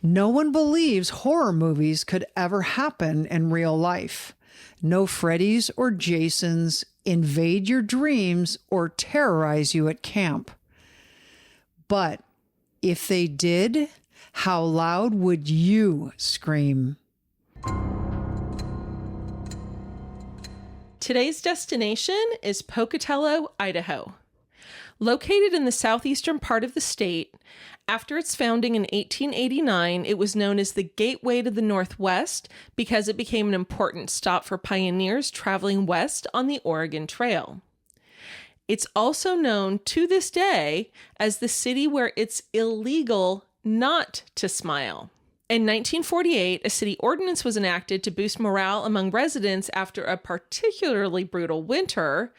No one believes horror movies could ever happen in real life. No Freddys or Jasons invade your dreams or terrorize you at camp. But if they did, how loud would you scream? Today's destination is Pocatello, Idaho. Located in the southeastern part of the state, after its founding in 1889, it was known as the Gateway to the Northwest because it became an important stop for pioneers traveling west on the Oregon Trail. It's also known to this day as the city where it's illegal not to smile. In 1948, a city ordinance was enacted to boost morale among residents after a particularly brutal winter,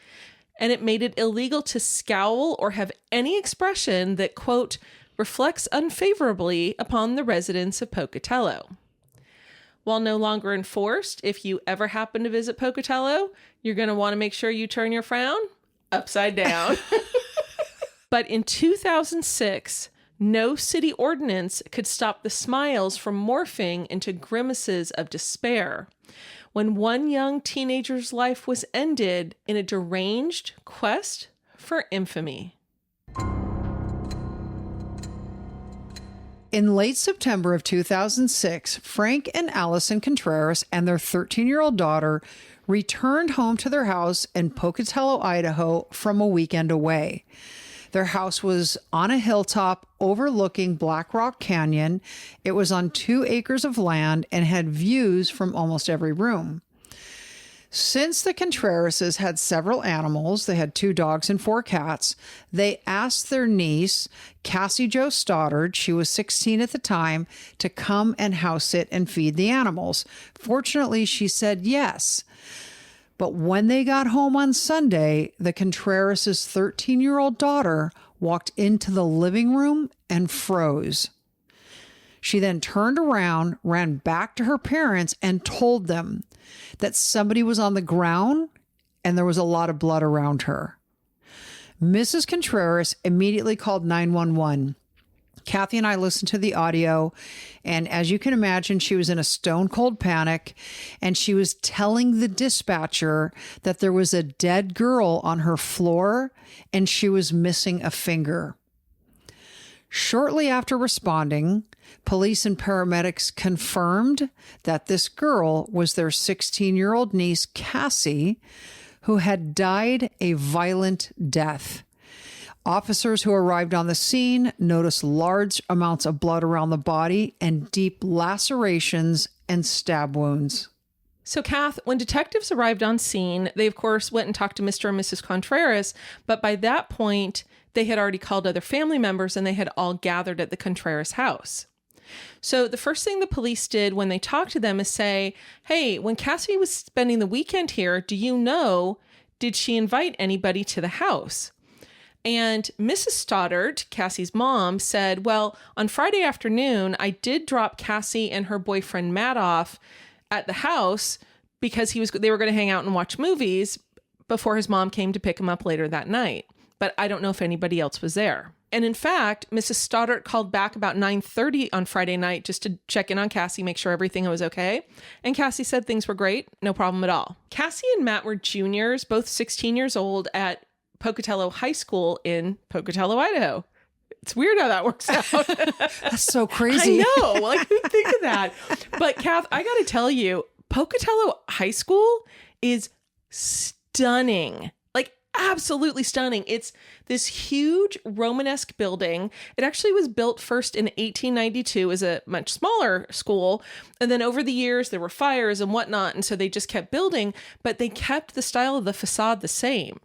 and it made it illegal to scowl or have any expression that, quote, reflects unfavorably upon the residents of Pocatello. While no longer enforced, if you ever happen to visit Pocatello, you're going to want to make sure you turn your frown upside down. But in 2006, no city ordinance could stop the smiles from morphing into grimaces of despair when one young teenager's life was ended in a deranged quest for infamy. In late September of 2006, Frank and Allison Contreras and their 13-year-old daughter returned home to their house in Pocatello, Idaho from a weekend away. Their house was on a hilltop overlooking Black Rock Canyon. It was on 2 acres of land and had views from almost every room. Since the Contrerases had several animals, they had 2 dogs and 4 cats, they asked their niece, Cassie Jo Stoddard, she was 16 at the time, to come and house sit and feed the animals. Fortunately, she said yes. But when they got home on Sunday, the Contreras' 13-year-old daughter walked into the living room and froze. She then turned around, ran back to her parents, and told them that somebody was on the ground and there was a lot of blood around her. Mrs. Contreras immediately called 911. Kathy and I listened to the audio, and as you can imagine, she was in a stone-cold panic, and she was telling the dispatcher that there was a dead girl on her floor, and she was missing a finger. Shortly after responding, police and paramedics confirmed that this girl was their 16-year-old niece, Cassie, who had died a violent death. Officers who arrived on the scene noticed large amounts of blood around the body and deep lacerations and stab wounds. So, Kath, when detectives arrived on scene, they, of course, went and talked to Mr. and Mrs. Contreras, but by that point, they had already called other family members and they had all gathered at the Contreras house. So the first thing the police did when they talked to them is say, hey, when Cassie was spending the weekend here, do you know, did she invite anybody to the house? And Mrs. Stoddard, Cassie's mom, said, well, on Friday afternoon, I did drop Cassie and her boyfriend Matt off at the house because they were going to hang out and watch movies before his mom came to pick him up later that night. But I don't know if anybody else was there. And in fact, Mrs. Stoddard called back about 9:30 on Friday night just to check in on Cassie, make sure everything was okay. And Cassie said things were great, no problem at all. Cassie and Matt were juniors, both 16 years old, at Pocatello High School in Pocatello, Idaho. It's weird how that works out. That's so crazy. I know. Like, who'd think of that? But Kath, I got to tell you, Pocatello High School is stunning. Absolutely stunning. It's this huge Romanesque building. It actually was built first in 1892 as a much smaller school. And then over the years, there were fires and whatnot. And so they just kept building, but they kept the style of the facade the same.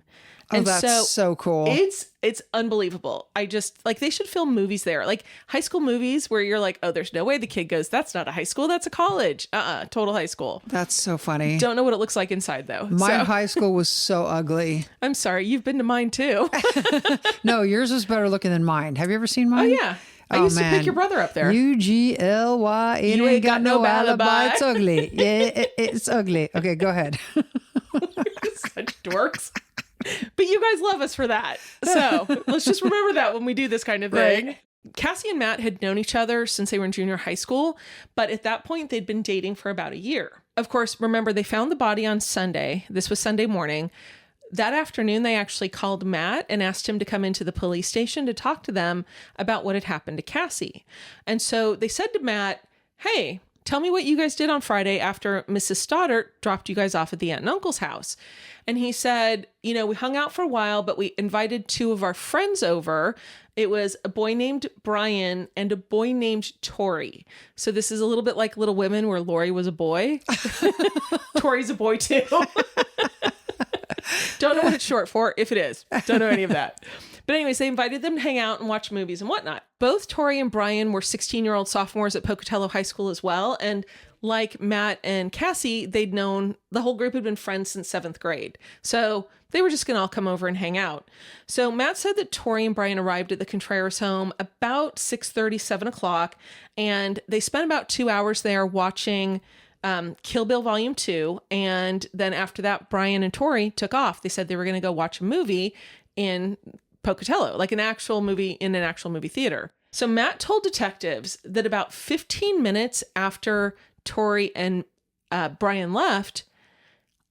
Oh, and that's so cool. It's unbelievable. I just, they should film movies there. Like high school movies where you're like, oh, there's no way the kid goes, that's not a high school, that's a college. Total high school. That's so funny. Don't know what it looks like inside, though. My high school was so ugly. I'm sorry. You've been to mine, too. No, yours was better looking than mine. Have you ever seen mine? Oh, yeah. I used to pick your brother up there. UGLY. It you ain't got no alibi. It's alibi. ugly. Yeah, it's ugly. Okay, go ahead. Such dorks. But you guys love us for that. So let's just remember that when we do this kind of thing. Right. Cassie and Matt had known each other since they were in junior high school, but at that point they'd been dating for about a year. Of course, remember, they found the body on Sunday. This was Sunday morning. That afternoon, they actually called Matt and asked him to come into the police station to talk to them about what had happened to Cassie. And so they said to Matt, hey, tell me what you guys did on Friday after Mrs. Stoddart dropped you guys off at the aunt and uncle's house. And he said, we hung out for a while, but we invited 2 of our friends over. It was a boy named Brian and a boy named Tori. So this is a little bit like Little Women, where Lori was a boy. Tori's a boy too. Don't know what it's short for, if it is. Don't know any of that. But anyways, they invited them to hang out and watch movies and whatnot. Both Tori and Brian were 16-year-old sophomores at Pocatello High School as well. And like Matt and Cassie, they'd known, the whole group had been friends since 7th grade. So they were just going to all come over and hang out. So Matt said that Tori and Brian arrived at the Contreras home about 6:30, 7 o'clock. And they spent about 2 hours there watching Kill Bill Volume 2. And then after that, Brian and Tori took off. They said they were going to go watch a movie in Pocatello, like an actual movie in an actual movie theater. So Matt told detectives that about 15 minutes after Tori and Brian left,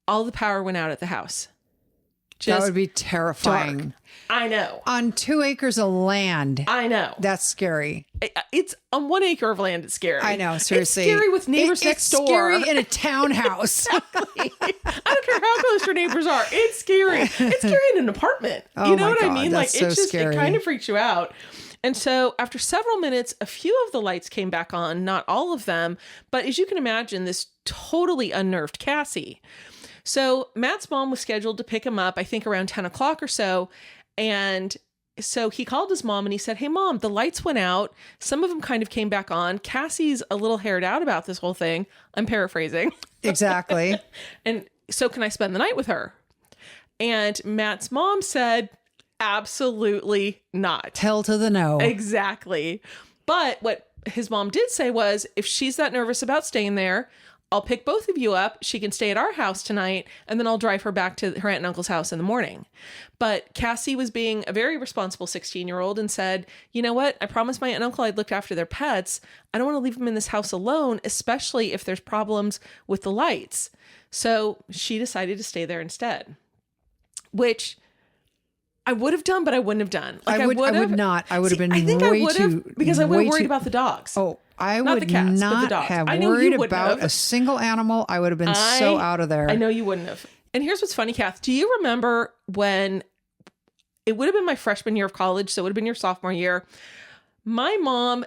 all the power went out at the house. That would be terrifying. Dark. I know. On 2 acres of land. I know. That's scary. It's on 1 acre of land. It's scary. I know. Seriously. It's scary with neighbors next door. It's scary in a townhouse. Exactly. I don't care how close your neighbors are. It's scary. It's scary in an apartment. Oh, you know my what God, I mean? that's Like, so it's just, scary. it kind of freaks you out. And so after several minutes, a few of the lights came back on, not all of them. But as you can imagine, this totally unnerved Cassie. So Matt's mom was scheduled to pick him up, I think around 10 o'clock or so. And so he called his mom and he said, hey, Mom, the lights went out. Some of them kind of came back on. Cassie's a little haired out about this whole thing. I'm paraphrasing. Exactly. And so can I spend the night with her? And Matt's mom said, absolutely not. Hell to the no. Exactly. But what his mom did say was, if she's that nervous about staying there, I'll pick both of you up. She can stay at our house tonight, and then I'll drive her back to her aunt and uncle's house in the morning. But Cassie was being a very responsible 16-year-old and said, you know what? I promised my aunt and uncle I'd look after their pets. I don't want to leave them in this house alone, especially if there's problems with the lights. So she decided to stay there instead, which I would have done, but I wouldn't have done. Like, I would not. I would have been I think way I would too, have, because I would have way worried too- about the dogs. Oh, I Not would the cats, but the not dogs. have I know you worried wouldn't about have. a single animal. I would have been so out of there. I know you wouldn't have. And here's what's funny, Kath. Do you remember when it would have been my freshman year of college, so it would have been your sophomore year? My mom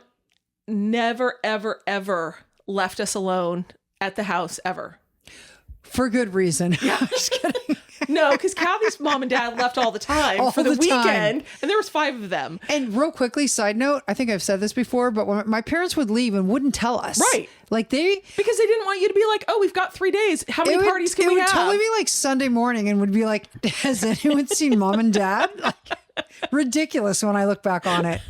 never, ever, ever left us alone at the house, ever. For good reason. I'm just kidding. No, because Kathy's mom and dad left all the time All for the the time. weekend, and there was 5 of them. And real quickly, side note, I think I've said this before, but when my parents would leave and wouldn't tell us. Right. Like Because they didn't want you to be like, oh, we've got 3 days. How many parties can we have? It would totally be like Sunday morning and would be like, has anyone seen Mom and Dad? Like, ridiculous when I look back on it.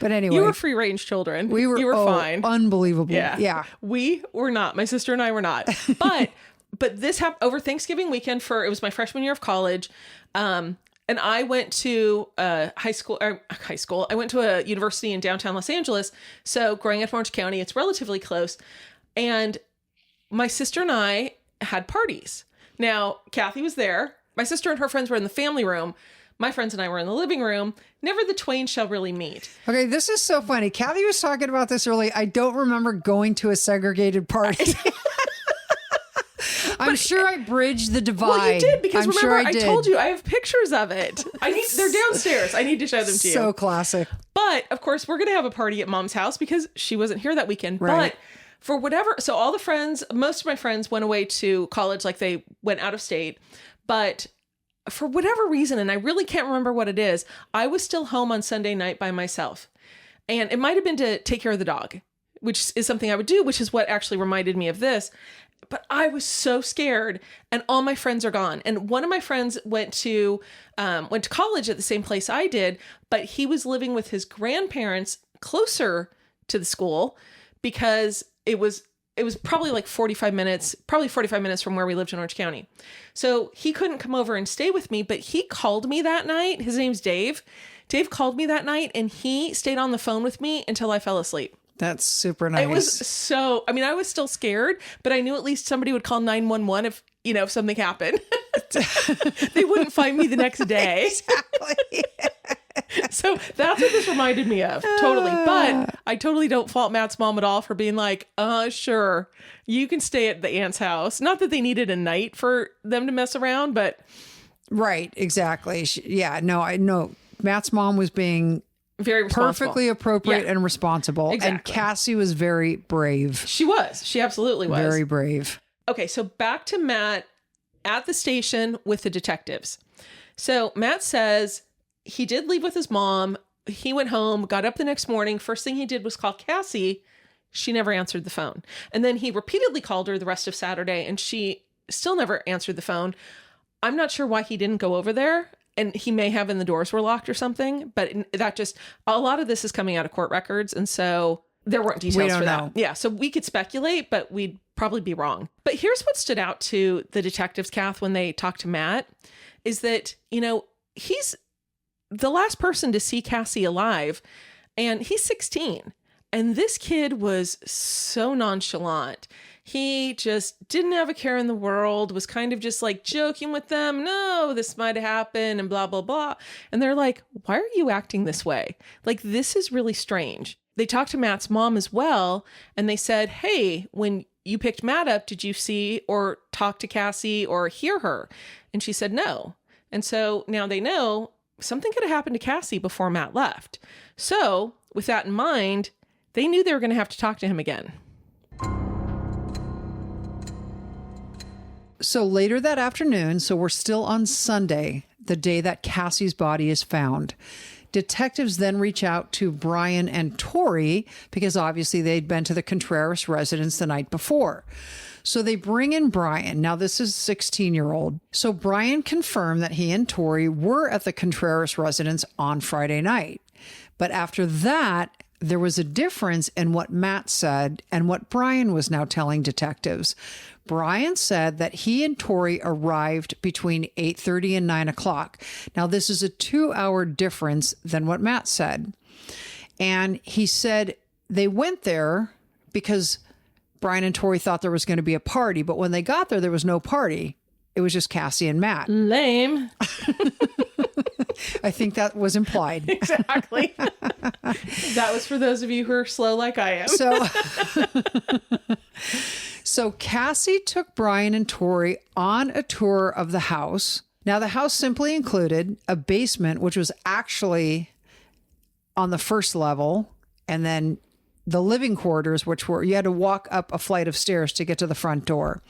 But anyway. You were free range children. You were fine. Unbelievable. Yeah. We were not. My sister and I were not. But this happened over Thanksgiving weekend it was my freshman year of college. And I went to high school. I went to a university in downtown Los Angeles. So growing up in Orange County, it's relatively close. And my sister and I had parties. Now, Kathy was there. My sister and her friends were in the family room. My friends and I were in the living room. Never the twain shall really meet. Okay, this is so funny. Kathy was talking about this early. I don't remember going to a segregated party. I'm sure I bridged the divide. Well, you did, because remember, sure I told you I have pictures of it. They're downstairs. I need to show them to you. So classic. But of course, we're going to have a party at Mom's house because she wasn't here that weekend. Right. But for whatever, so all the friends, most of my friends went away to college, like they went out of state. But for whatever reason, and I really can't remember what it is, I was still home on Sunday night by myself. And it might have been to take care of the dog, which is something I would do, which is what actually reminded me of this. But I was so scared, and all my friends are gone. And one of my friends went to college at the same place I did, but he was living with his grandparents closer to the school because it was probably like 45 minutes from where we lived in Orange County. So he couldn't come over and stay with me, but he called me that night. His name's Dave. Dave called me that night and he stayed on the phone with me until I fell asleep. That's super nice. It was so, I mean, I was still scared, but I knew at least somebody would call 911 if, if something happened. They wouldn't find me the next day. Exactly. So that's what this reminded me of. Totally. But I totally don't fault Matt's mom at all for being like, sure, you can stay at the aunt's house. Not that they needed a night for them to mess around, but. Right. Exactly. No, I know Matt's mom was being very responsible. Perfectly appropriate and responsible. Exactly. And Cassie was very brave. She was. She absolutely was. Very brave. Okay, so back to Matt at the station with the detectives. So Matt says he did leave with his mom. He went home, got up the next morning. First thing he did was call Cassie. She never answered the phone. And then he repeatedly called her the rest of Saturday, and she still never answered the phone. I'm not sure why he didn't go over there. And he may have, and the doors were locked or something, but that just, a lot of this is coming out of court records. And so there weren't details for that. Yeah. So we could speculate, but we'd probably be wrong. But here's what stood out to the detectives, Kath, when they talked to Matt, is that, he's the last person to see Cassie alive, and he's 16. And this kid was so nonchalant. He just didn't have a care in the world, was kind of just like joking with them. No, this might have happened and blah, blah, blah. And they're like, why are you acting this way? Like, this is really strange. They talked to Matt's mom as well. And they said, hey, when you picked Matt up, did you see or talk to Cassie or hear her? And she said, no. And so now they know something could have happened to Cassie before Matt left. So with that in mind, they knew they were going to have to talk to him again. So later that afternoon, so we're still on Sunday, the day that Cassie's body is found, detectives then reach out to Brian and Tori because obviously they'd been to the Contreras residence the night before. So they bring in Brian. Now, this is a 16-year-old. So Brian confirmed that he and Tori were at the Contreras residence on Friday night. But after that, there was a difference in what Matt said and what Brian was now telling detectives. Brian said that he and Tori arrived between 8:30 and 9 o'clock. Now, this is a 2-hour difference than what Matt said. And he said they went there because Brian and Tori thought there was going to be a party. But when they got there, there was no party. It was just Cassie and Matt. Lame. I think that was implied. Exactly. That was for those of you who are slow like I am. So Cassie took Brian and Tori on a tour of the house. Now, the house simply included a basement, which was actually on the first level, and then the living quarters, which were, you had to walk up a flight of stairs to get to the front door.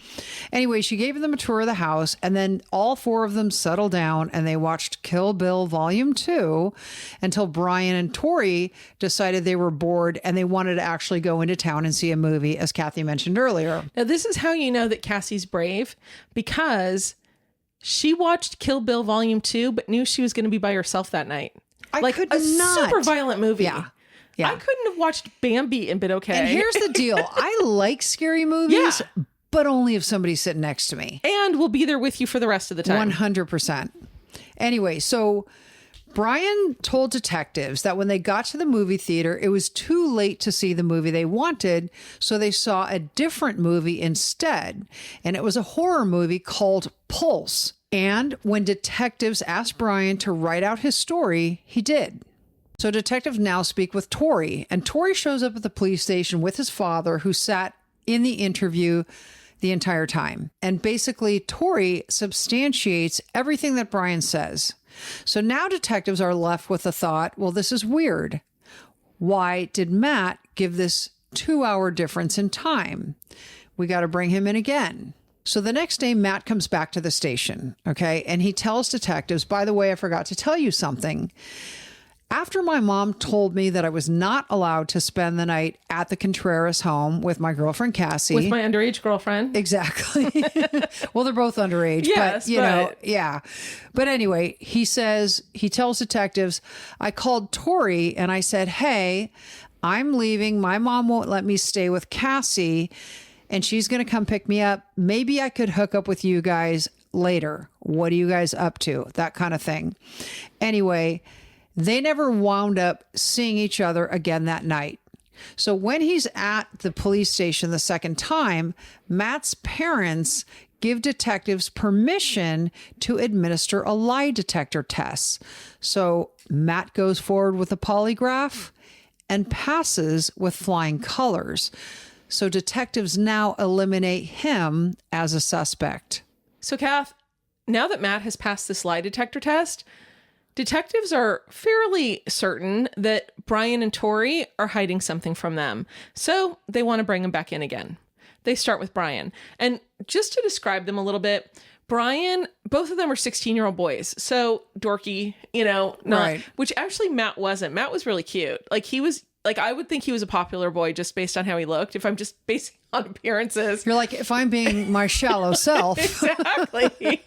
Anyway, she gave them a tour of the house, and then all four of them settled down and they watched Kill Bill Volume 2 until Brian and Tori decided they were bored and they wanted to actually go into town and see a movie, as Kathy mentioned earlier. Now, this is how you know that Cassie's brave, because she watched Kill Bill Volume 2, but knew she was going to be by herself that night. I could not. Super violent movie. Yeah. I couldn't have watched Bambi and been okay. And here's the deal. I like scary movies, but only if somebody's sitting next to me. And we'll be there with you for the rest of the time. 100%. Anyway, so Brian told detectives that when they got to the movie theater, it was too late to see the movie they wanted, so they saw a different movie instead. And it was a horror movie called Pulse. And when detectives asked Brian to write out his story, he did. So detectives now speak with Tori, and Tori shows up at the police station with his father, who sat in the interview the entire time. And basically, Tori substantiates everything that Brian says. So now detectives are left with the thought, well, this is weird. Why did Matt give this 2-hour difference in time? We got to bring him in again. So the next day, Matt comes back to the station, okay? And he tells detectives, by the way, I forgot to tell you something. After my mom told me that I was not allowed to spend the night at the Contreras home with my girlfriend, Cassie. With my underage girlfriend. Exactly. Well, they're both underage, yes, but you know, yeah. But anyway, he tells detectives, I called Tori and I said, hey, I'm leaving. My mom won't let me stay with Cassie and she's going to come pick me up. Maybe I could hook up with you guys later. What are you guys up to? That kind of thing. Anyway, They never wound up seeing each other again that night. So when he's at the police station the second time, Matt's parents give detectives permission to administer a lie detector test. So Matt goes forward with a polygraph and passes with flying colors. So detectives now eliminate him as a suspect. So, Kath, now that Matt has passed this lie detector test, detectives are fairly certain that Brian and Tori are hiding something from them. So they want to bring him back in again. They start with Brian. And just to describe them a little bit, Brian, both of them are 16-year-old boys. So dorky, Right. Which actually Matt wasn't. Matt was really cute. I would think he was a popular boy just based on how he looked, if I'm just basing on appearances. You're like, if I'm being my shallow self. Exactly.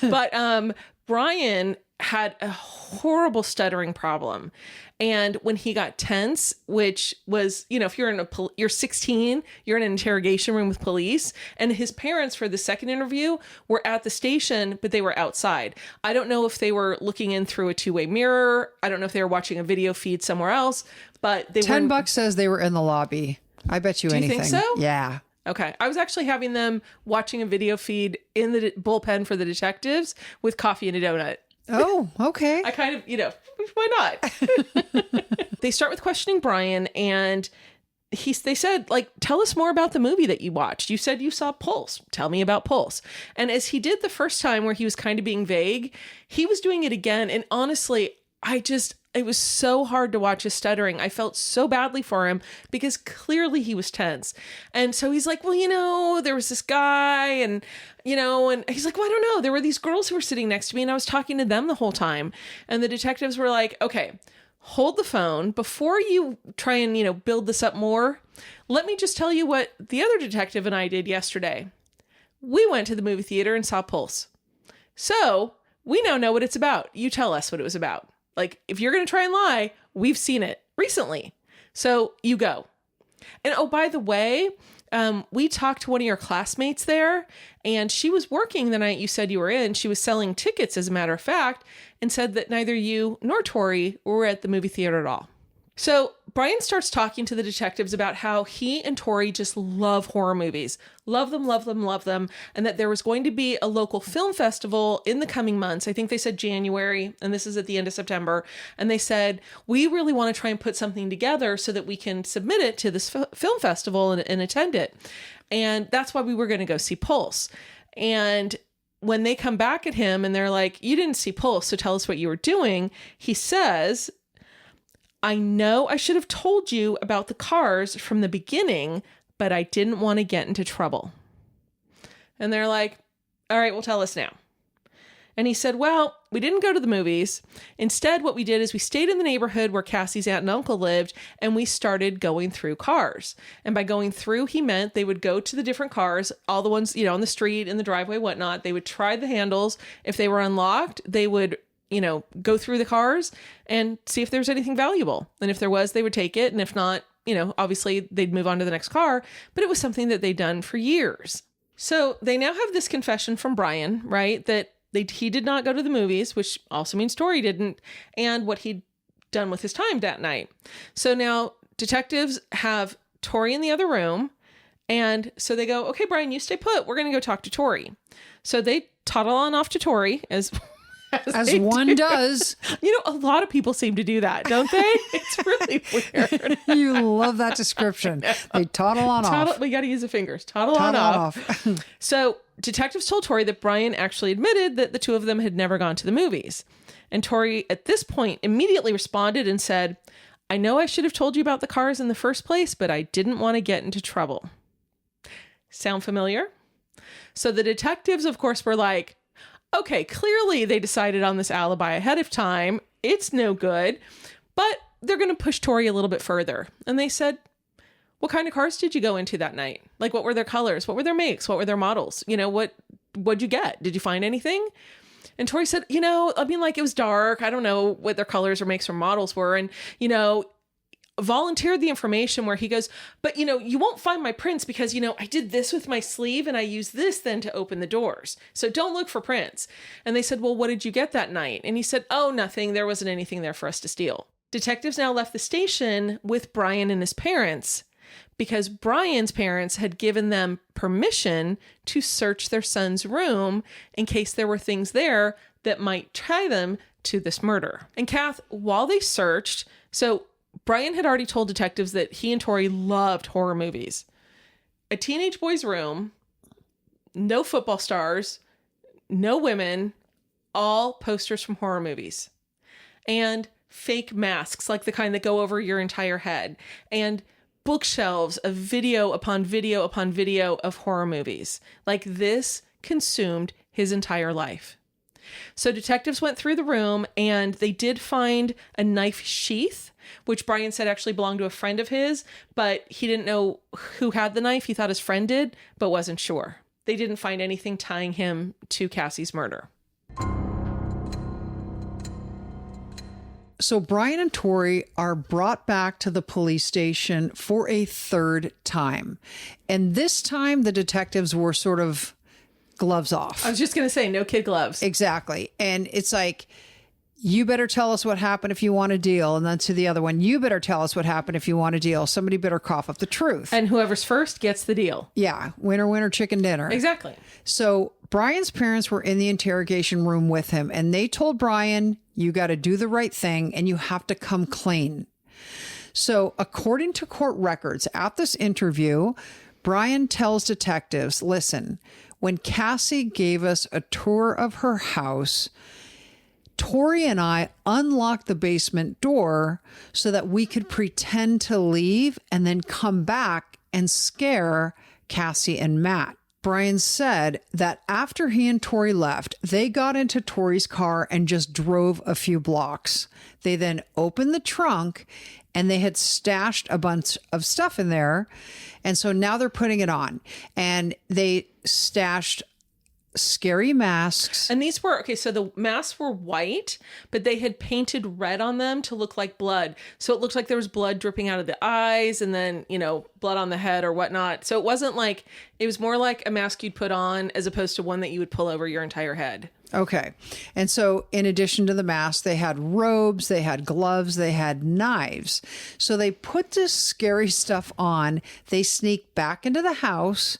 But Brian had a horrible stuttering problem. And when he got tense, which was, if you're 16, you're in an interrogation room with police, and his parents for the second interview were at the station, but they were outside. I don't know if they were looking in through a two-way mirror. I don't know if they were watching a video feed somewhere else, but they were. $10 says they were in the lobby. I bet you anything. Do you think so? Yeah. Okay. I was actually having them watching a video feed in the bullpen for the detectives with coffee and a donut. Oh, okay. I kind of, why not? They start with questioning Brian, and they said, tell us more about the movie that you watched. You said you saw Pulse. Tell me about Pulse. And as he did the first time where he was kind of being vague, he was doing it again. And honestly, it was so hard to watch his stuttering. I felt so badly for him because clearly he was tense. And so he's like, well, there was this guy and he's like, well, I don't know. There were these girls who were sitting next to me and I was talking to them the whole time. And the detectives were like, okay, hold the phone before you try and, build this up more. Let me just tell you what the other detective and I did yesterday. We went to the movie theater and saw Pulse. So we now know what it's about. You tell us what it was about. If you're going to try and lie, we've seen it recently. So you go. And oh, by the way, we talked to one of your classmates there, and she was working the night you said you were in. She was selling tickets, as a matter of fact, and said that neither you nor Tori were at the movie theater at all. So Brian starts talking to the detectives about how he and Tori just love horror movies. Love them, love them, love them. And that there was going to be a local film festival in the coming months. I think they said January, and this is at the end of September. And they said, we really want to try and put something together so that we can submit it to this film festival and attend it. And that's why we were going to go see Pulse. And when they come back at him and they're like, you didn't see Pulse, so tell us what you were doing. He says, I know I should have told you about the cars from the beginning, but I didn't want to get into trouble. And they're like, all right, well, tell us now. And he said, well, we didn't go to the movies. Instead, what we did is we stayed in the neighborhood where Cassie's aunt and uncle lived, and we started going through cars. And by going through, he meant they would go to the different cars, all the ones, on the street, in the driveway, whatnot. They would try the handles. If they were unlocked, they would go through the cars and see if there's anything valuable. And if there was, they would take it. And if not, obviously they'd move on to the next car. But it was something that they'd done for years. So they now have this confession from Brian, right? That he did not go to the movies, which also means Tori didn't, and what he'd done with his time that night. So now detectives have Tori in the other room. And so they go, okay, Brian, you stay put. We're going to go talk to Tori. So they toddle on off to Tori as one does. A lot of people seem to do that, don't they? It's really weird. You love that description. They toddle on off. We got to use the fingers. Toddle on off. So detectives told Tori that Brian actually admitted that the two of them had never gone to the movies. And Tori, at this point, immediately responded and said, I know I should have told you about the cars in the first place, but I didn't want to get into trouble. Sound familiar? So the detectives, of course, were like, okay, clearly they decided on this alibi ahead of time. It's no good, but they're going to push Tori a little bit further. And they said, what kind of cars did you go into that night? What were their colors? What were their makes? What were their models? What'd you get? Did you find anything? And Tori said, it was dark. I don't know what their colors or makes or models were. And, volunteered the information where he goes, but you won't find my prints because, I did this with my sleeve and I used this then to open the doors. So don't look for prints. And they said, well, what did you get that night? And he said, oh, nothing. There wasn't anything there for us to steal. Detectives now left the station with Brian and his parents because Brian's parents had given them permission to search their son's room in case there were things there that might tie them to this murder. And Kath, while they searched, so Brian had already told detectives that he and Tori loved horror movies. A teenage boy's room, no football stars, no women, all posters from horror movies. And fake masks, like the kind that go over your entire head. And bookshelves of video upon video upon video of horror movies. Like this consumed his entire life. So detectives went through the room and they did find a knife sheath, which Brian said actually belonged to a friend of his, but he didn't know who had the knife. He thought his friend did, but wasn't sure. They didn't find anything tying him to Cassie's murder. So Brian and Tori are brought back to the police station for a third time. And this time the detectives were sort of gloves off. I was just going to say, no kid gloves. Exactly. And it's like, you better tell us what happened if you want a deal. And then to the other one, you better tell us what happened if you want a deal. Somebody better cough up the truth. And whoever's first gets the deal. Yeah. Winner, winner, chicken dinner. Exactly. So Brian's parents were in the interrogation room with him and they told Brian, you got to do the right thing and you have to come clean. So according to court records at this interview, Brian tells detectives, listen, when Cassie gave us a tour of her house, Tori and I unlocked the basement door so that we could pretend to leave and then come back and scare Cassie and Matt. Brian said that after he and Tori left, they got into Tori's car and just drove a few blocks. They then opened the trunk and they had stashed a bunch of stuff in there. And so now they're putting it on. And they stashed scary masks. And these were, okay, so the masks were white, but they had painted red on them to look like blood. So it looked like there was blood dripping out of the eyes and then, blood on the head or whatnot. So it wasn't like, it was more like a mask you'd put on as opposed to one that you would pull over your entire head. Okay. And so in addition to the mask, they had robes, they had gloves, they had knives. So they put this scary stuff on. They sneak back into the house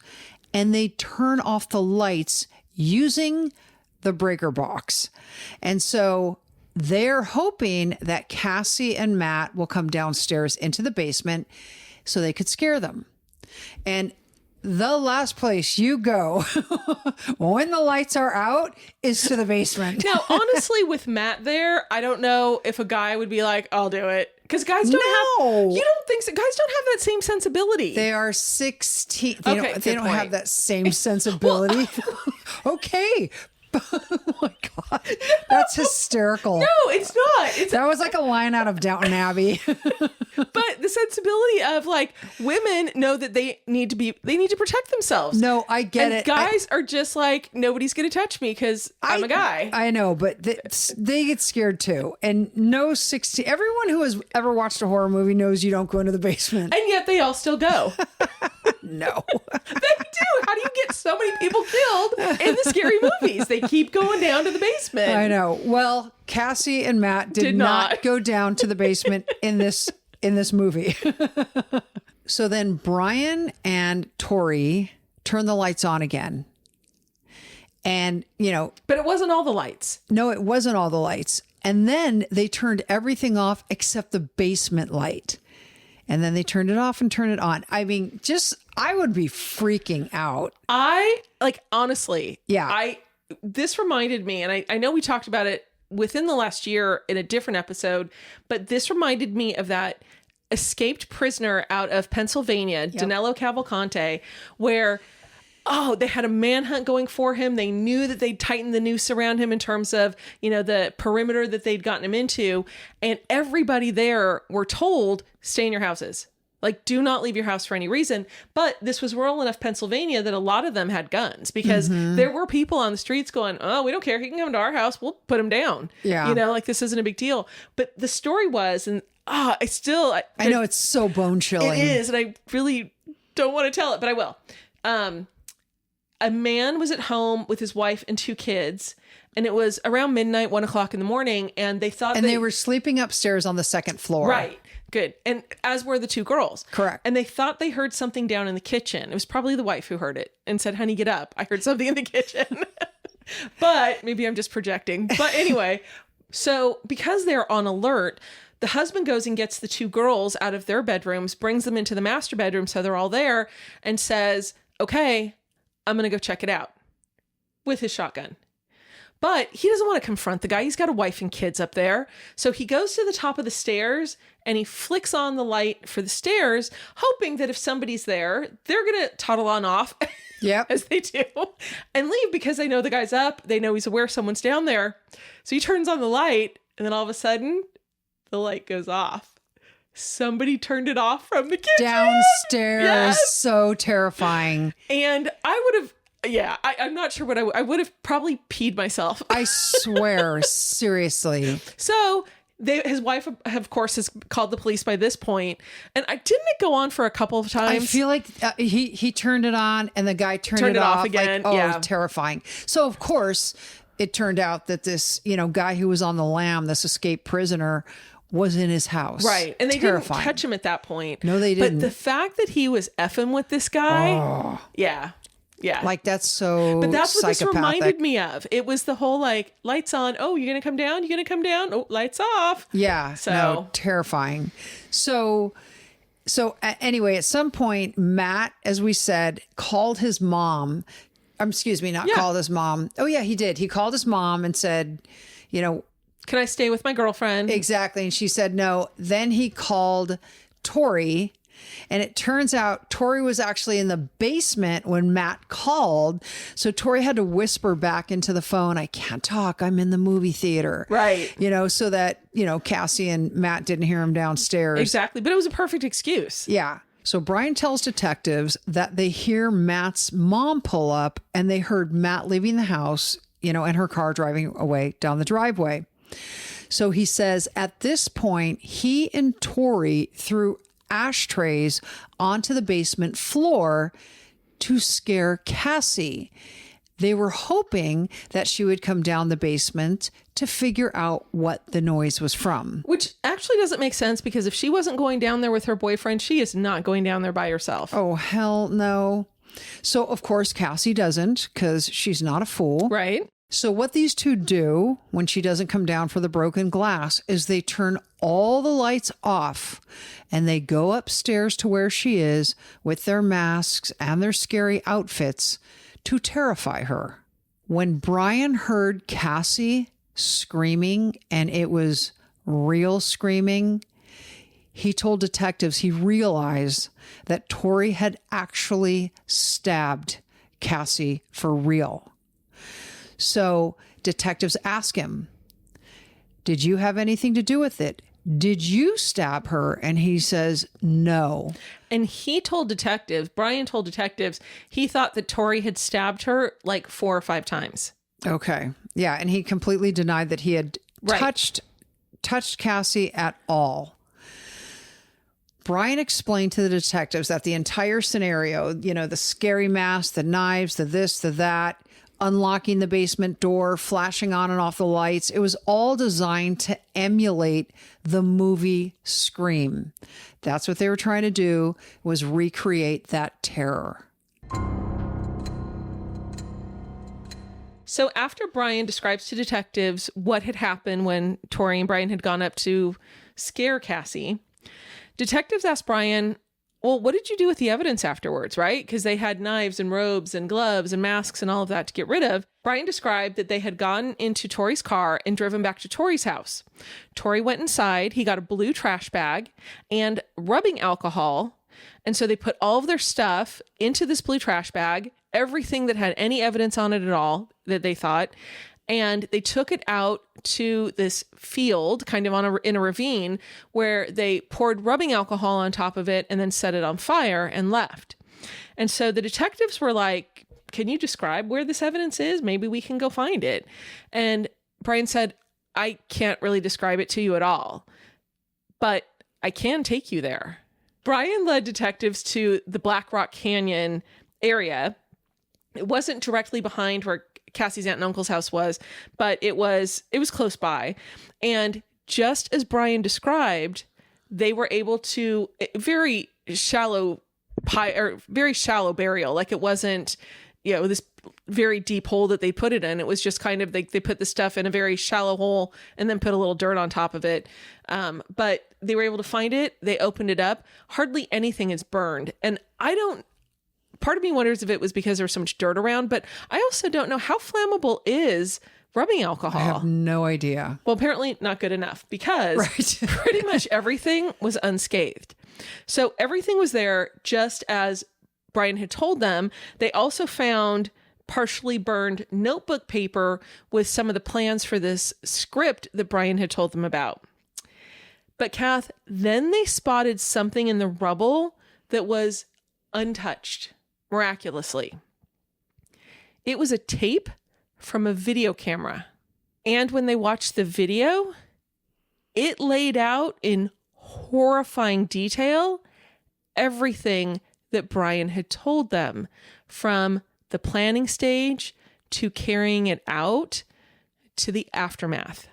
and they turn off the lights using the breaker box. And so they're hoping that Cassie and Matt will come downstairs into the basement so they could scare them. And the last place you go when the lights are out is to the basement. Now, honestly, with Matt there, I don't know if a guy would be like, I'll do it. Because guys don't have, you don't think so? Guys don't have that same sensibility. They are 16. They don't point. have that same sensibility. Okay. Oh my God. That's hysterical. No, it's not. That was like a line out of Downton Abbey. But the sensibility of like women know that they need to protect themselves. No, I get it. Guys are just like, nobody's going to touch me because I'm a guy. I know, but they get scared too. And no 16, everyone who has ever watched a horror movie knows you don't go into the basement. And yet they all still go. No. They do. How do you get so many people killed in the scary movies? They keep going down to the basement. I know. Well, Cassie and Matt did not go down to the basement in this movie. So then Brian and Tori turn the lights on again. And, But it wasn't all the lights. No, it wasn't all the lights. And then they turned everything off except the basement light. And then they turned it off and turned it on. I mean, I would be freaking out. Honestly. Yeah. This reminded me, and I know we talked about it within the last year in a different episode, but this reminded me of that escaped prisoner out of Pennsylvania, Danilo Cavalcante, where they had a manhunt going for him. They knew that they'd tightened the noose around him in terms of, the perimeter that they'd gotten him into. And everybody there were told, stay in your houses. Like, do not leave your house for any reason. But this was rural enough Pennsylvania that a lot of them had guns because there were people on the streets going, oh, we don't care. He can come to our house. We'll put him down. Yeah. This isn't a big deal. But the story was, and I know it's so bone chilling. It is, and I really don't want to tell it, but I will. A man was at home with his wife and 2 kids, and it was around midnight, 1 o'clock in the morning, and they thought they were sleeping upstairs on the 2nd floor. Right. Good. And as were the 2 girls. Correct. And they thought they heard something down in the kitchen. It was probably the wife who heard it and said, honey, get up. I heard something in the kitchen. But maybe I'm just projecting. But anyway, so because they're on alert, the husband goes and gets the 2 girls out of their bedrooms, brings them into the master bedroom so they're all there, and says, okay, I'm going to go check it out with his shotgun. But he doesn't want to confront the guy. He's got a wife and kids up there. So he goes to the top of the stairs and he flicks on the light for the stairs, hoping that if somebody's there, they're going to toddle on off. Yep. As they do, and leave because they know the guy's up. They know he's aware someone's down there. So he turns on the light, and then all of a sudden, the light goes off. Somebody turned it off from the kitchen. Downstairs. Yes. So terrifying. And I would have, I'm not sure what I would have probably peed myself. I swear, seriously. So his wife, of course, has called the police by this point. And didn't it go on for a couple of times? I feel like he turned it on and the guy turned it off again. Like, yeah. Terrifying. So, of course, it turned out that this, guy who was on the lam, this escaped prisoner, was in his house. Right. And they Terrifying. didn't catch him at that point. No, they didn't. But the fact that he was effing with this guy. Yeah. Yeah. Like, that's so But that's what this psychopathic. reminded me of. It was the whole lights on. Oh, you're going to come down? You're going to come down? Oh, lights off. Yeah. So no, terrifying. So anyway, at some point, Matt, as we said, called his mom. Called his mom. Oh, yeah, he did. He called his mom and said, can I stay with my girlfriend? Exactly. And she said no. Then he called Tori. And it turns out Tori was actually in the basement when Matt called. So Tori had to whisper back into the phone, I can't talk. I'm in the movie theater. Right. So that, Cassie and Matt didn't hear him downstairs. Exactly. But it was a perfect excuse. Yeah. So Brian tells detectives that they hear Matt's mom pull up and they heard Matt leaving the house, and her car driving away down the driveway. So he says at this point, he and Tori threw ashtrays onto the basement floor to scare Cassie. They were hoping that she would come down the basement to figure out what the noise was from. Which actually doesn't make sense because if she wasn't going down there with her boyfriend, she is not going down there by herself. Oh, hell no. So, of course, Cassie doesn't because she's not a fool. Right. So what these two do when she doesn't come down for the broken glass is they turn all the lights off and they go upstairs to where she is with their masks and their scary outfits to terrify her. When Brian heard Cassie screaming, and it was real screaming, he told detectives he realized that Tori had actually stabbed Cassie for real. So detectives ask him, did you have anything to do with it? Did you stab her? And he says, no. And Brian told detectives, he thought that Tori had stabbed her like 4 or 5 times. Okay. Yeah. And he completely denied that he had touched Cassie at all. Brian explained to the detectives that the entire scenario, the scary mask, the knives, the this, the that, unlocking the basement door, flashing on and off the lights. It was all designed to emulate the movie Scream. That's what they were trying to do, was recreate that terror. So after Brian describes to detectives what had happened when Tori and Brian had gone up to scare Cassie, detectives asked Brian, well, what did you do with the evidence afterwards, right? Because they had knives and robes and gloves and masks and all of that to get rid of. Brian described that they had gone into Tori's car and driven back to Tori's house. Tori went inside. He got a blue trash bag and rubbing alcohol. And so they put all of their stuff into this blue trash bag, everything that had any evidence on it at all that they thought. And they took it out to this field, kind of in a ravine, where they poured rubbing alcohol on top of it and then set it on fire and left. And so the detectives were like, can you describe where this evidence is? Maybe we can go find it. And Brian said, I can't really describe it to you at all, but I can take you there. Brian led detectives to the Black Rock Canyon area. It wasn't directly behind where Cassie's aunt and uncle's house was, but it was close by. And just as Brian described, they were able to very shallow burial. Like it wasn't, this very deep hole that they put it in. It was just kind of they put the stuff in a very shallow hole and then put a little dirt on top of it. But they were able to find it. They opened it up. Hardly anything is burned. And part of me wonders if it was because there was so much dirt around, but I also don't know how flammable is rubbing alcohol. I have no idea. Well, apparently not good enough because pretty much everything was unscathed. So everything was there just as Brian had told them. They also found partially burned notebook paper with some of the plans for this script that Brian had told them about. But Kath, then they spotted something in the rubble that was untouched, miraculously. It was a tape from a video camera. And when they watched the video, it laid out in horrifying detail everything that Brian had told them, from the planning stage to carrying it out to the aftermath.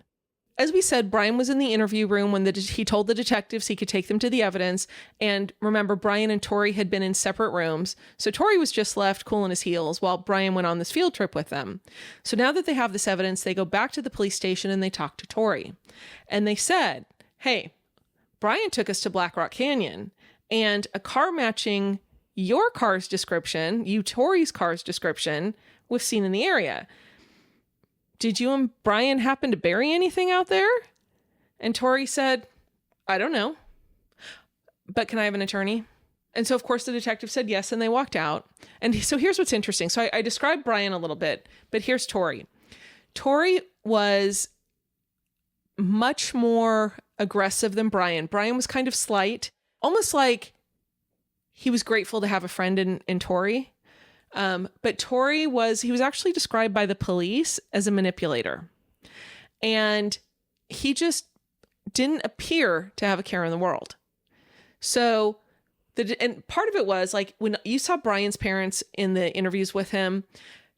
As we said, Brian was in the interview room when he told the detectives he could take them to the evidence. And remember, Brian and Tori had been in separate rooms. So Tori was just left cooling his heels while Brian went on this field trip with them. So now that they have this evidence, they go back to the police station and they talk to Tori. And they said, hey, Brian took us to Black Rock Canyon, and a car matching your car's description, Tori's car's description, was seen in the area. Did you and Brian happen to bury anything out there? And Tori said, I don't know, but can I have an attorney? And so, of course, the detective said yes, and they walked out. And so here's what's interesting. So I described Brian a little bit, but here's Tori. Tori was much more aggressive than Brian. Brian was kind of slight, almost like he was grateful to have a friend in Tori. But Tori he was actually described by the police as a manipulator. And he just didn't appear to have a care in the world. So, and part of it was like when you saw Brian's parents in the interviews with him,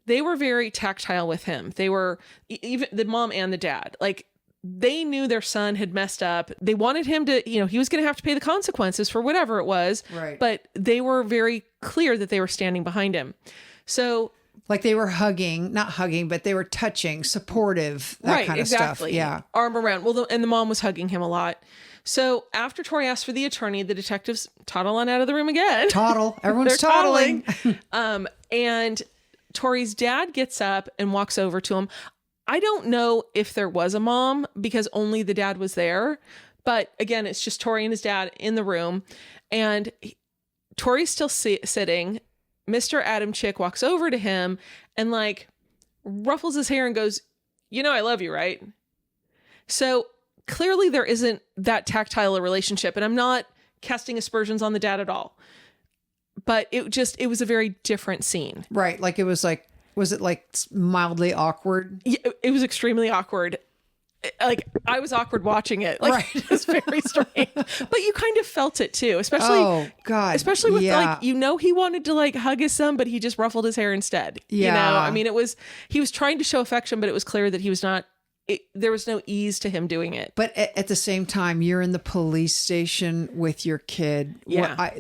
they were very tactile with him. They were, even the mom and the dad, like they knew their son had messed up. They wanted him to, he was going to have to pay the consequences for whatever it was. Right. But they were very clear that they were standing behind him. So, like they were not hugging, but they were touching, supportive, that kind of exactly. stuff. Yeah. Arm around. Well, and the mom was hugging him a lot. So after Tori asked for the attorney, the detectives toddle on out of the room again. Toddle. Everyone's toddling. And Tori's dad gets up and walks over to him. I don't know if there was a mom because only the dad was there. But again, it's just Tori and his dad in the room. And Tori's still sitting. Mr. Adam Chick walks over to him and like ruffles his hair and goes, I love you, right? So clearly there isn't that tactile a relationship. And I'm not casting aspersions on the dad at all. But it was a very different scene. Right. Like it was like, was it like mildly awkward? Yeah, it was extremely awkward. Like I was awkward watching it. Like right. It was very strange. But you kind of felt it too, especially with like he wanted to like hug his son, but he just ruffled his hair instead. Yeah. I mean, he was trying to show affection, but it was clear that he was not. There was no ease to him doing it. But at the same time, you're in the police station with your kid. Yeah.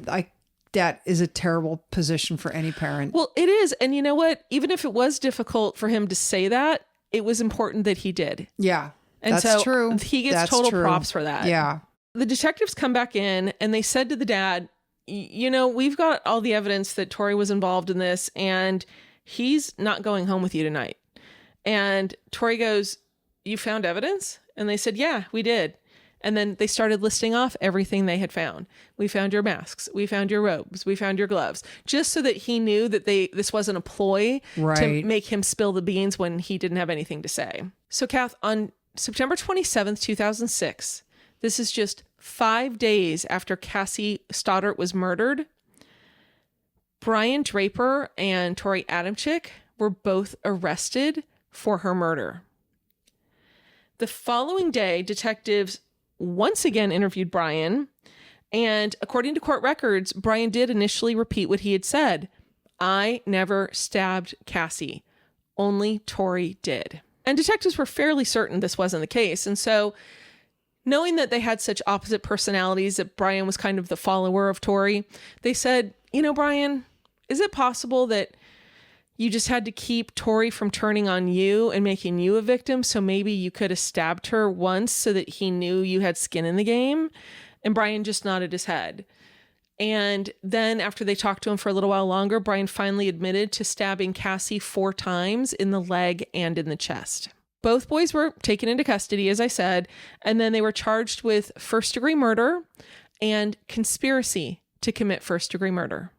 That is a terrible position for any parent. Well, it is. And you know what? Even if it was difficult for him to say that, it was important that he did. Yeah. And that's true. He gets total props for that. Yeah. The detectives come back in and they said to the dad, we've got all the evidence that Tori was involved in this and he's not going home with you tonight. And Tori goes, you found evidence? And they said, yeah, we did. And then they started listing off everything they had found. We found your masks. We found your robes. We found your gloves. Just so that he knew that this wasn't a ploy to make him spill the beans when he didn't have anything to say. So, Kath, on September 27th, 2006, this is just 5 days after Cassie Stoddart was murdered, Brian Draper and Tori Adamczyk were both arrested for her murder. The following day, detectives once again interviewed Brian, And according to court records, Brian did initially repeat what he had said. I never stabbed Cassie. Only Tori did. And detectives were fairly certain this wasn't the case. And so, knowing that they had such opposite personalities, that Brian was kind of the follower of Tori, they said, Brian, is it possible that you just had to keep Tori from turning on you and making you a victim? So maybe you could have stabbed her once so that he knew you had skin in the game? And Brian just nodded his head. And then after they talked to him for a little while longer, Brian finally admitted to stabbing Cassie 4 times in the leg and in the chest. Both boys were taken into custody, as I said, and then they were charged with first-degree murder and conspiracy to commit first-degree murder.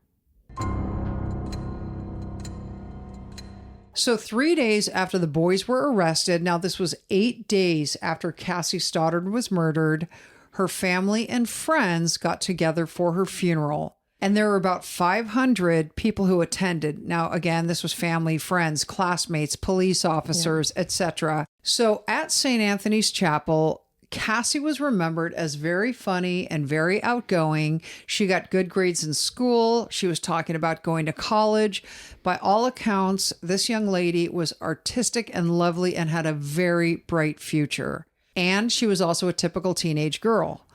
So 3 days after the boys were arrested, now this was 8 days after Cassie Stoddard was murdered, her family and friends got together for her funeral. And there were about 500 people who attended. Now, again, this was family, friends, classmates, police officers, etc. So at St. Anthony's Chapel, Cassie was remembered as very funny and very outgoing. She got good grades in school. She was talking about going to college. By all accounts, this young lady was artistic and lovely and had a very bright future. And she was also a typical teenage girl.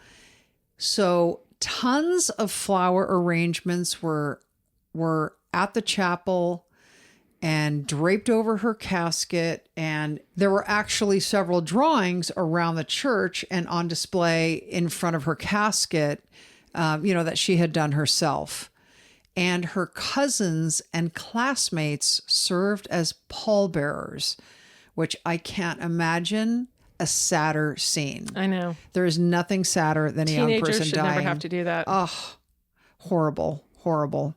So tons of flower arrangements were at the chapel and draped over her casket. And there were actually several drawings around the church and on display in front of her casket, that she had done herself. And her cousins and classmates served as pallbearers, which I can't imagine a sadder scene. I know. There is nothing sadder than a young person Teenagers should dying. never have to do that. Oh, horrible, horrible.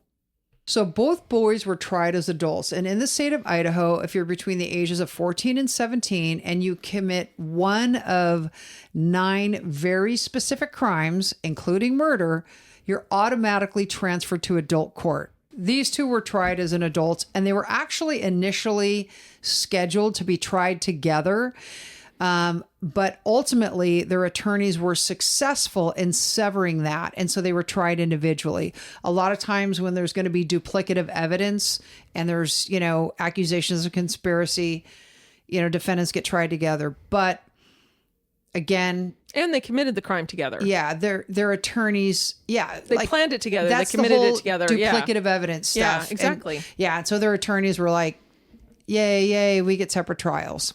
So both boys were tried as adults. And in the state of Idaho, if you're between the ages of 14 and 17 and you commit one of 9 very specific crimes, including murder, you're automatically transferred to adult court. These two were tried as an adult, and they were actually initially scheduled to be tried together. But ultimately, their attorneys were successful in severing that. And so they were tried individually. A lot of times when there's going to be duplicative evidence and there's, accusations of conspiracy, defendants get tried together. But again... And they committed the crime together. Yeah, their attorneys... Yeah. They planned it together. That's they committed the whole it together. Duplicative evidence stuff. Yeah, exactly. And so their attorneys were like, yay, we get separate trials.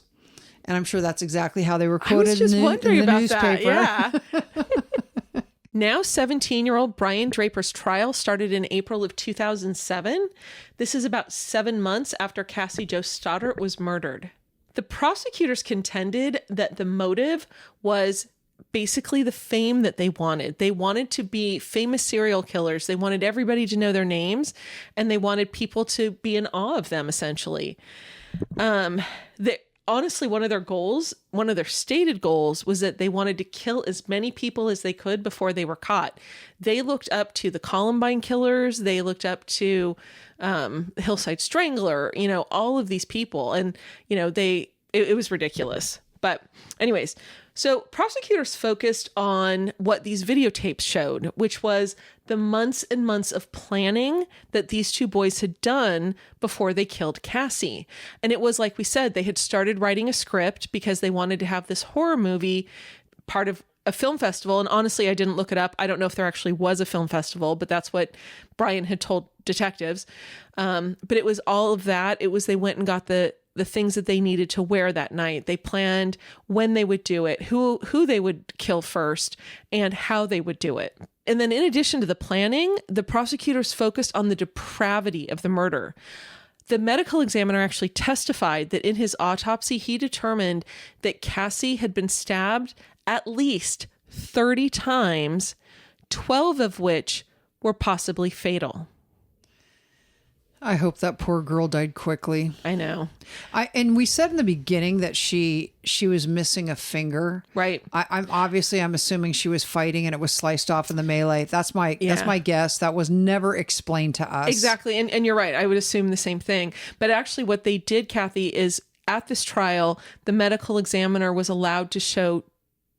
And I'm sure that's exactly how they were quoted I was just wondering in the about newspaper. That. Yeah. Now 17-year-old Brian Draper's trial started in April of 2007. This is about 7 months after Cassie Jo Stoddard was murdered. The prosecutors contended that the motive was basically the fame that they wanted. They wanted to be famous serial killers. They wanted everybody to know their names, and they wanted people to be in awe of them, essentially. Honestly, one of their stated goals was that they wanted to kill as many people as they could before they were caught. They looked up to the Columbine killers. They looked up to Hillside Strangler, all of these people. And, it was ridiculous. But anyways, so prosecutors focused on what these videotapes showed, which was the months and months of planning that these two boys had done before they killed Cassie. And it was, like we said, they had started writing a script because they wanted to have this horror movie part of a film festival. And honestly, I didn't look it up. I don't know if there actually was a film festival, but that's what Brian had told detectives. But it was all of that. It was, they went and got the things that they needed to wear that night. They planned when they would do it, who they would kill first, and how they would do it. And then in addition to the planning, the prosecutors focused on the depravity of the murder. The medical examiner actually testified that in his autopsy, he determined that Cassie had been stabbed at least 30 times, 12 of which were possibly fatal. I hope that poor girl died quickly. I know. And we said in the beginning that she was missing a finger. Right. I'm assuming she was fighting and it was sliced off in the melee. That's my guess. That was never explained to us. Exactly. And you're right. I would assume the same thing. But actually what they did, Kathy, is at this trial, the medical examiner was allowed to show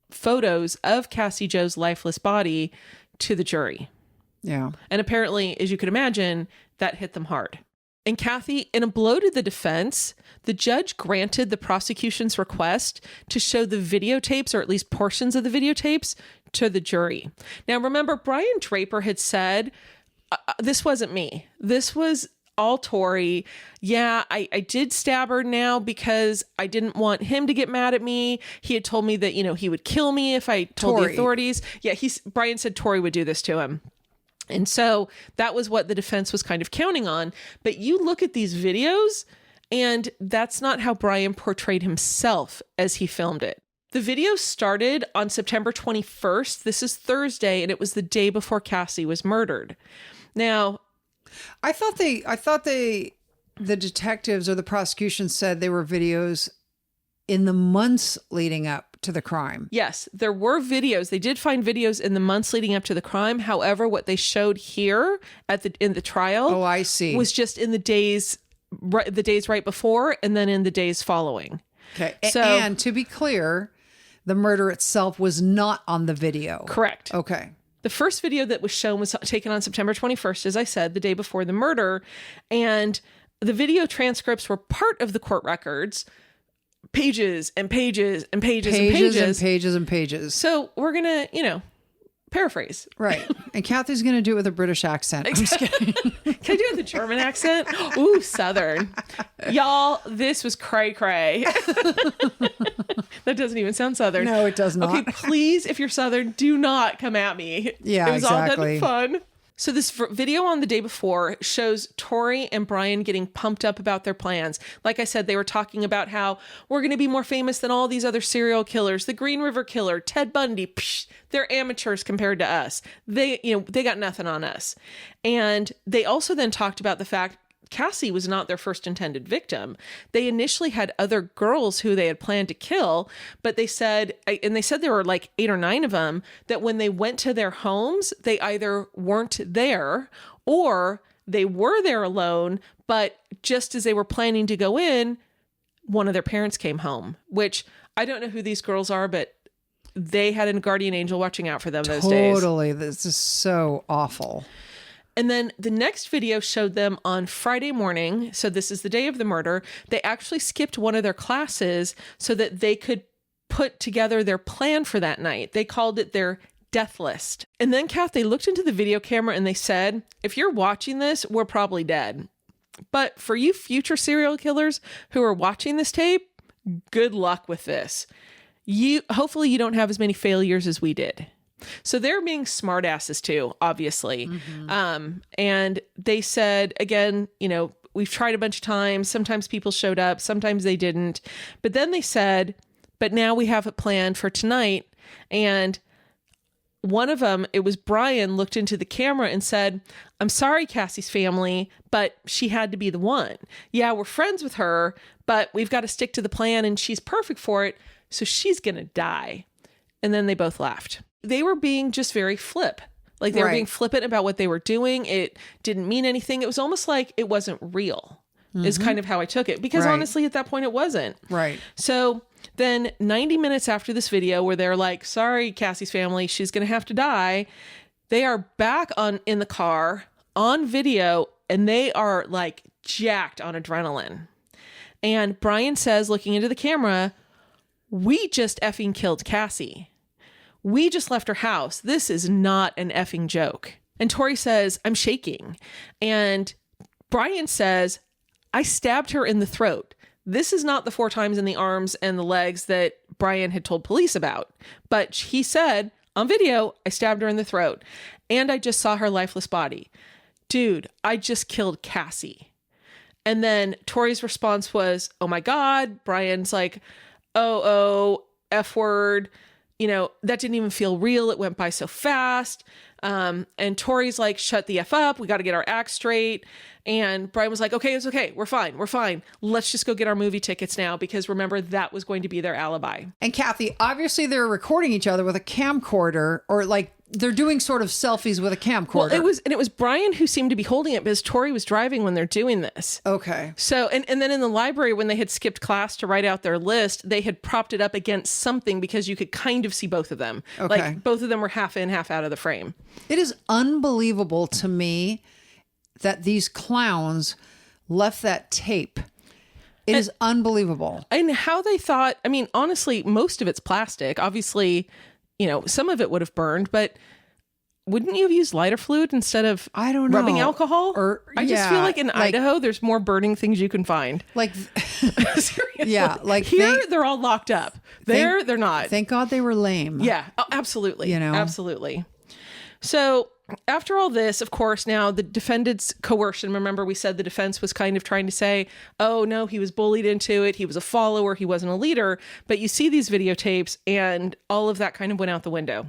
photos of Cassie Jo's lifeless body to the jury. Yeah. And apparently, as you could imagine, that hit them hard. And Kathy, in a blow to the defense, the judge granted the prosecution's request to show the videotapes, or at least portions of the videotapes, to the jury. Now, remember, Brian Draper had said, this wasn't me. This was all Tori. Yeah, I did stab her now because I didn't want him to get mad at me. He had told me that, he would kill me if I told the authorities. Yeah, Brian said Tori would do this to him. And so that was what the defense was kind of counting on. But you look at these videos, and that's not how Brian portrayed himself as he filmed it. The video started on September 21st. This is Thursday, and it was the day before Cassie was murdered. Now, I thought the detectives or the prosecution said they were videos in the months leading up to the crime. Yes, there were videos. They did find videos in the months leading up to the crime. However, what they showed here in the trial, oh, I see, was just in the days right before, and then in the days following. Okay, and to be clear, the murder itself was not on the video. Correct. Okay. The first video that was shown was taken on September 21st, as I said, the day before the murder. And the video transcripts were part of the court records, pages and pages and pages and pages. And pages and pages. So we're going to, paraphrase. Right. And Kathy's going to do it with a British accent. I'm just kidding. Can I do it with a German accent? Ooh, Southern. Y'all, this was cray cray. That doesn't even sound Southern. No, it does not. Okay, please, if you're Southern, do not come at me. Yeah, it was exactly. all done in fun. So this video on the day before shows Tori and Brian getting pumped up about their plans. Like I said, they were talking about how we're going to be more famous than all these other serial killers. The Green River Killer, Ted Bundy, they're amateurs compared to us. They got nothing on us. And they also then talked about the fact Cassie was not their first intended victim. They initially had other girls who they had planned to kill, but they said there were like 8 or 9 of them, that when they went to their homes, they either weren't there or they were there alone, but just as they were planning to go in, one of their parents came home, which I don't know who these girls are, but they had a guardian angel watching out for them those days. Totally. This is so awful. And then the next video showed them on Friday morning. So this is the day of the murder. They actually skipped one of their classes so that they could put together their plan for that night. They called it their death list. And then, Kath, they looked into the video camera and they said, if you're watching this, we're probably dead. But for you future serial killers who are watching this tape, good luck with this. Hopefully you don't have as many failures as we did. So they're being smartasses too, obviously. Mm-hmm. And they said, again, we've tried a bunch of times. Sometimes people showed up, sometimes they didn't. But then they said, but now we have it planned for tonight. And one of them, it was Brian, looked into the camera and said, I'm sorry, Cassie's family, but she had to be the one. Yeah, we're friends with her, but we've got to stick to the plan and she's perfect for it. So she's going to die. And then they both laughed. They were being just very flip. Like they were being flippant about what they were doing. It didn't mean anything. It was almost like it wasn't real, is kind of how I took it. Because honestly, at that point, it wasn't. Right. So then 90 minutes after this video where they're like, sorry, Cassie's family, she's going to have to die. They are back in the car on video and they are like jacked on adrenaline. And Brian says, looking into the camera, we just effing killed Cassie. We just left her house. This is not an effing joke. And Tori says, I'm shaking. And Brian says, I stabbed her in the throat. This is not the 4 times in the arms and the legs that Brian had told police about. But he said on video, I stabbed her in the throat. And I just saw her lifeless body. Dude, I just killed Cassie. And then Tori's response was, oh my God. Brian's like, oh, F word. That didn't even feel real. It went by so fast. And Tori's like, shut the F up. We got to get our act straight. And Brian was like, okay, it's okay. We're fine. Let's just go get our movie tickets now. Because remember, that was going to be their alibi. And Kathy, obviously they're recording each other with a camcorder or like they're doing sort of selfies with a camcorder. Well, it was Brian who seemed to be holding it because Tori was driving when they're doing this. Okay. So, and then in the library, when they had skipped class to write out their list, they had propped it up against something because you could kind of see both of them. Okay. Like both of them were half in, half out of the frame. It is unbelievable to me that these clowns left that tape. It is unbelievable. And how they thought, I mean, honestly, most of it's plastic. Obviously, some of it would have burned, but wouldn't you have used lighter fluid instead of rubbing alcohol? Or I just feel like in Idaho, there's more burning things you can find. Like, seriously. Yeah, like here, they're all locked up. There, they're not. Thank God they were lame. Yeah, absolutely. Absolutely. So after all this, of course, now the defendant's coercion, remember we said the defense was kind of trying to say, oh no, he was bullied into it. He was a follower. He wasn't a leader. But you see these videotapes and all of that kind of went out the window.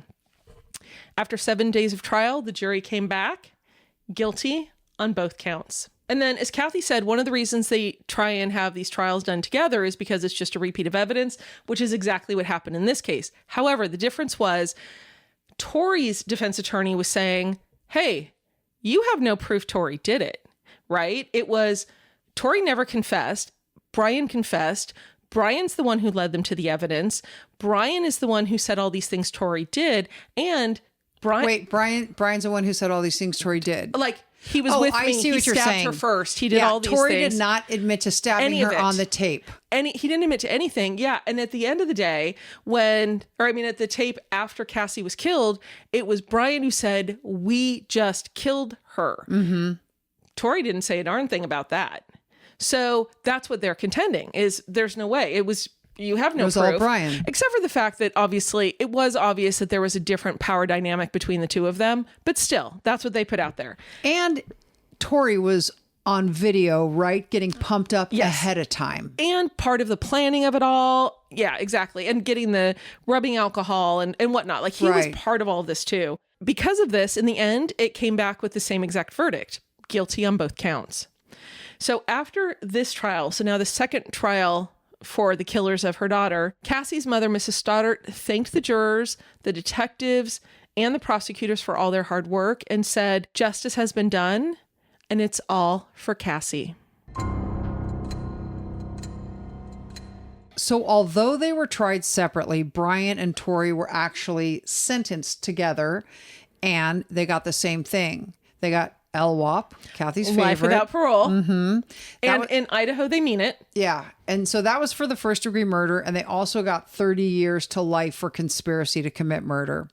After 7 days of trial, the jury came back guilty on both counts. And then, as Kathy said, one of the reasons they try and have these trials done together is because it's just a repeat of evidence, which is exactly what happened in this case. However, the difference was Tori's defense attorney was saying, hey, you have no proof Tori did it, right? It was Tori never confessed. Brian confessed. Brian's the one who led them to the evidence. Brian is the one who said all these things Tori did. And Brian's the one who said all these things Tori did. Like, he was with me. I see he what you're stabbed saying. her first. He did all these Tori things. did not admit to stabbing her on the tape. And he didn't admit to anything. Yeah. And at the end of the day, at the tape after Cassie was killed, it was Brian who said, we just killed her. Mm-hmm. Tori didn't say a darn thing about that. So that's what they're contending is there's no way. You have no proof. It was all Brian. Except for the fact that obviously it was obvious that there was a different power dynamic between the two of them. But still, that's what they put out there. And Tori was on video, right? Getting pumped up ahead of time. And part of the planning of it all. Yeah, exactly. And getting the rubbing alcohol and whatnot. Like he was part of all of this too. Because of this, in the end, it came back with the same exact verdict. Guilty on both counts. So after this trial, so now the second trial for the killers of her daughter, Cassie's mother, Mrs. Stoddart, thanked the jurors, the detectives, and the prosecutors for all their hard work and said, justice has been done, and it's all for Cassie. So although they were tried separately, Brian and Tori were actually sentenced together, and they got the same thing. They got LWOP, Kathy's favorite. Life without parole. Mm-hmm. And in Idaho, they mean it. Yeah. And so that was for the first degree murder. And they also got 30 years to life for conspiracy to commit murder.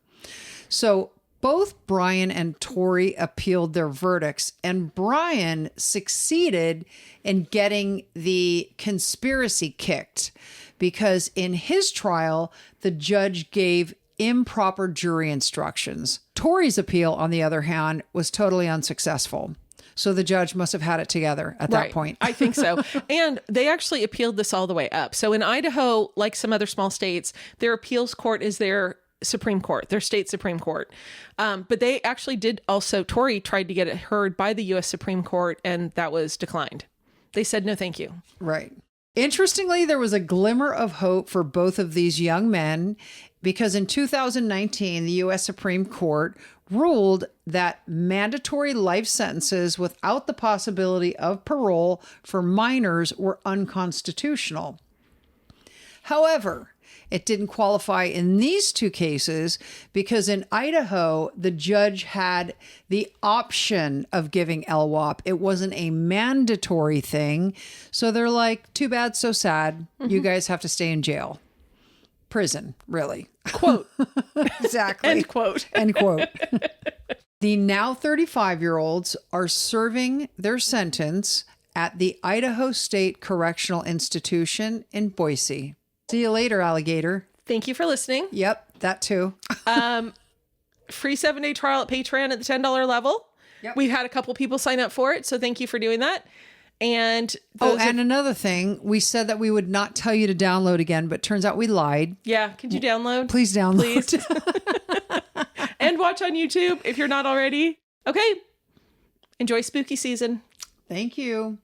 So both Brian and Tori appealed their verdicts. And Brian succeeded in getting the conspiracy kicked because in his trial, the judge gave improper jury instructions. Tori's appeal, on the other hand, was totally unsuccessful. So the judge must have had it together at that point. I think so. And they actually appealed this all the way up. So in Idaho, like some other small states, their appeals court is their Supreme Court, their state Supreme Court. But they actually did also, Tori tried to get it heard by the U.S. Supreme Court, and that was declined. They said, no, thank you. Right. Interestingly, there was a glimmer of hope for both of these young men because in 2019, the U.S. Supreme Court ruled that mandatory life sentences without the possibility of parole for minors were unconstitutional. However, it didn't qualify in these two cases because in Idaho, the judge had the option of giving LWOP. It wasn't a mandatory thing. So they're like, too bad, so sad. Mm-hmm. You guys have to stay in jail. Prison, really. Quote. Exactly. End quote. End quote. The now 35-year-olds are serving their sentence at the Idaho State Correctional Institution in Boise. See you later, alligator. Thank you for listening. Yep, that too. Free 7-day trial at Patreon at the $10 level. Yep. We've had a couple people sign up for it, so thank you for doing that. And another thing, we said that we would not tell you to download again, but turns out we lied. Yeah, could you download? Please download. Please. And watch on YouTube if you're not already. Okay. Enjoy spooky season. Thank you.